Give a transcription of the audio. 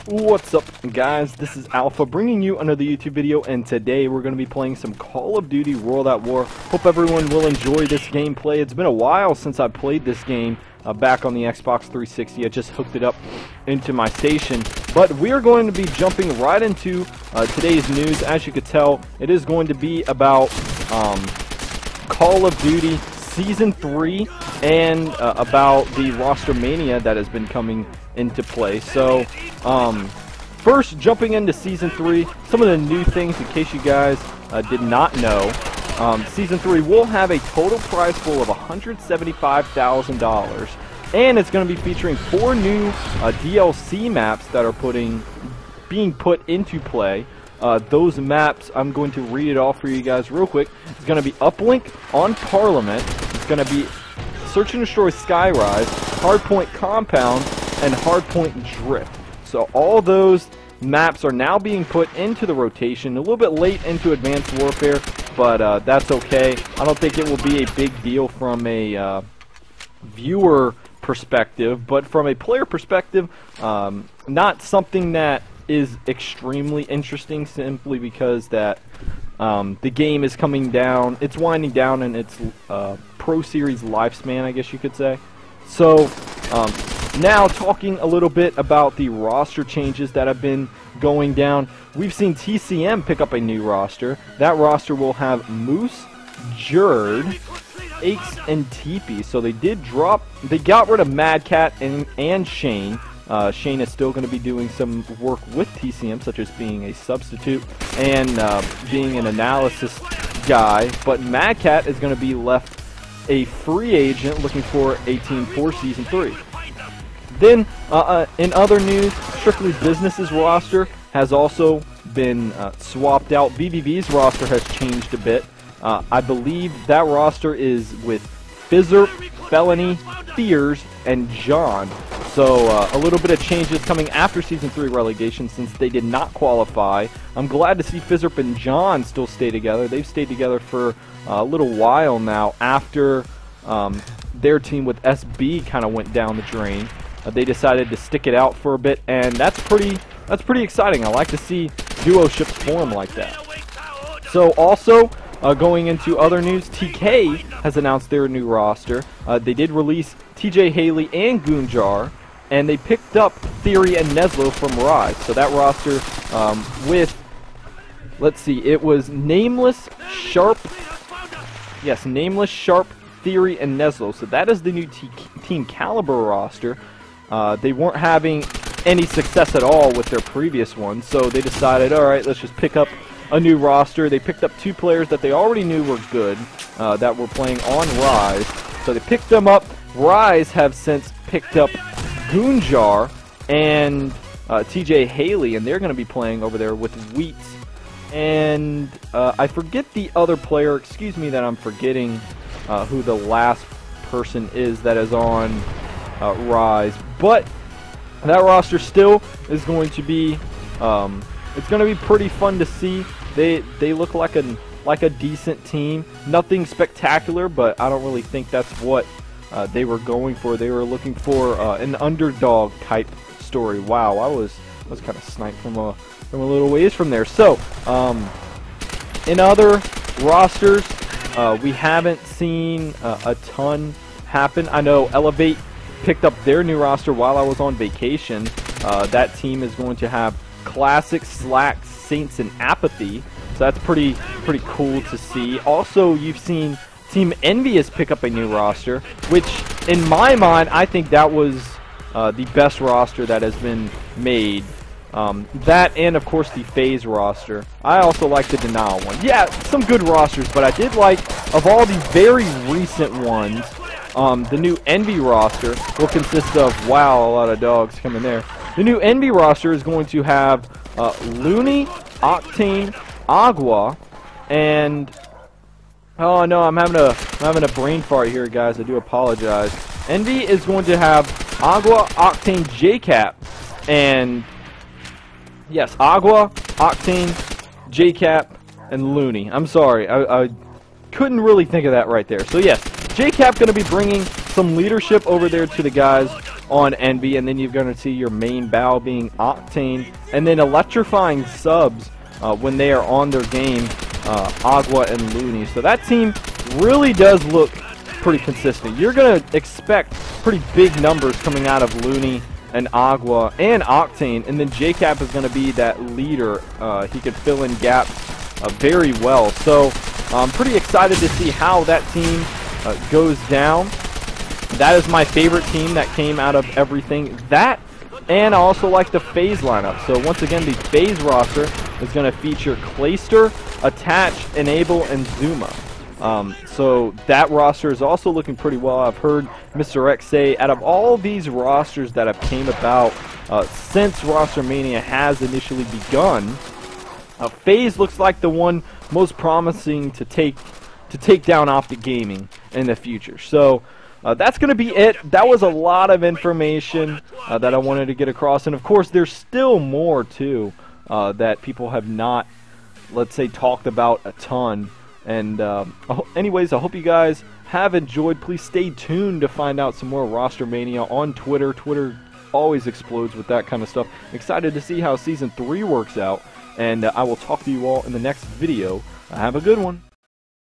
What's up, guys? This is Alpha bringing you another YouTube video, and today we're going to be playing some Call of Duty World at War. Hope everyone will enjoy this gameplay. It's been a while since I played this game back on the Xbox 360. I just hooked it up into my station, but we are going to be jumping right into today's news. As you could tell, it is going to be about Call of Duty Season 3 and about the Rostermania that has been coming into play. So first, jumping into Season 3, some of the new things in case you guys did not know. Season 3 will have a total prize pool of $175,000, and it's going to be featuring 4 new DLC maps that are being put into play. Those maps, I'm going to read it off for you guys real quick. It's going to be Uplink on Parliament. It's going to be Search and Destroy Skyrise, Hardpoint Compound, and Hardpoint Drift. So all those maps are now being put into the rotation. A little bit late into Advanced Warfare, but that's okay. I don't think it will be a big deal from a viewer perspective, but from a player perspective, not something that is extremely interesting, simply because that the game is coming down. It's winding down in its Pro Series lifespan, I guess you could say. So now talking a little bit about the roster changes that have been going down. We've seen TCM pick up a new roster. That roster will have Moose, Jerd, Aches, and Teepee. So they got rid of Mad Cat and Shane. Shane is still going to be doing some work with TCM, such as being a substitute and being an analysis guy. But Mad Cat is going to be left a free agent looking for a team for Season 3. Then, in other news, Strictly Business's roster has also been swapped out. BBV's roster has changed a bit. I believe that roster is with Fizzer, Felony, Fears, and John. So a little bit of changes coming after Season 3 relegation, since they did not qualify. I'm glad to see Fizzerp and John still stay together. They've stayed together for a little while now after their team with SB kind of went down the drain. They decided to stick it out for a bit, and that's pretty exciting. I like to see duo ships form like that. So also, going into other news, TK has announced their new roster. They did release TJ Haley and Goonjar, and they picked up Theory and Neslo from Rise. So that roster with, let's see, it was Nameless, Sharp, yes, Nameless, Sharp, Theory, and Neslo. So that is the new Team Caliber roster. They weren't having any success at all with their previous one, so they decided, alright, let's just pick up a new roster. They picked up 2 players that they already knew were good, that were playing on Rise. So they picked them up. Rise have since picked up Goonjar and TJ Haley, and they're going to be playing over there with Wheats. And I forget the other player. Excuse me that I'm forgetting who the last person is that is on Rise. But that roster still is going to be it's going to be pretty fun to see. They look like a decent team. Nothing spectacular, but I don't really think that's what they were going for. They were looking for an underdog type story. Wow, I was kind of sniped from a little ways from there. So in other rosters, we haven't seen a ton happen. I know Elevate picked up their new roster while I was on vacation. That team is going to have Classic, Slack, Saints, and Apathy. So that's pretty cool to see. Also, you've seen Team Envious pick up a new roster, which in my mind, I think that was the best roster that has been made. That and of course the FaZe roster. I also like the Denial one. Yeah, some good rosters, but I did like, of all the very recent ones, the new Envy roster will consist of, wow, a lot of dogs coming there. The new Envy roster is going to have Looney, Octane, Agua, and oh no, I'm having a brain fart here, guys. I do apologize. Envy is going to have Agua, Octane, JCap, and yes, Agua, Octane, JCap, and Looney. I'm sorry, I couldn't really think of that right there. So yes, JCap going to be bringing some leadership over there to the guys on Envy, and then you're going to see your main bow being Octane, and then electrifying subs when they are on their game, Agua and Looney. So that team really does look pretty consistent. You're going to expect pretty big numbers coming out of Looney and Agua and Octane, and then JCap is going to be that leader. He could fill in gaps very well. So I'm pretty excited to see how that team goes down. That is my favorite team that came out of everything. That, and I also like the FaZe lineup. So once again, the FaZe roster is going to feature Clayster, Attach, Enable, and Zuma. So that roster is also looking pretty well. I've heard Mr. X say, out of all these rosters that have came about since Rostermania has initially begun, FaZe looks like the one most promising to take down Optic Gaming in the future. So that's going to be it. That was a lot of information that I wanted to get across, and of course there's still more too that people have not, let's say, talked about a ton. And anyways, I hope you guys have enjoyed. Please stay tuned to find out some more Rostermania on Twitter. Twitter always explodes with that kind of stuff. Excited to see how Season 3 works out, and I will talk to you all in the next video. Have a good one.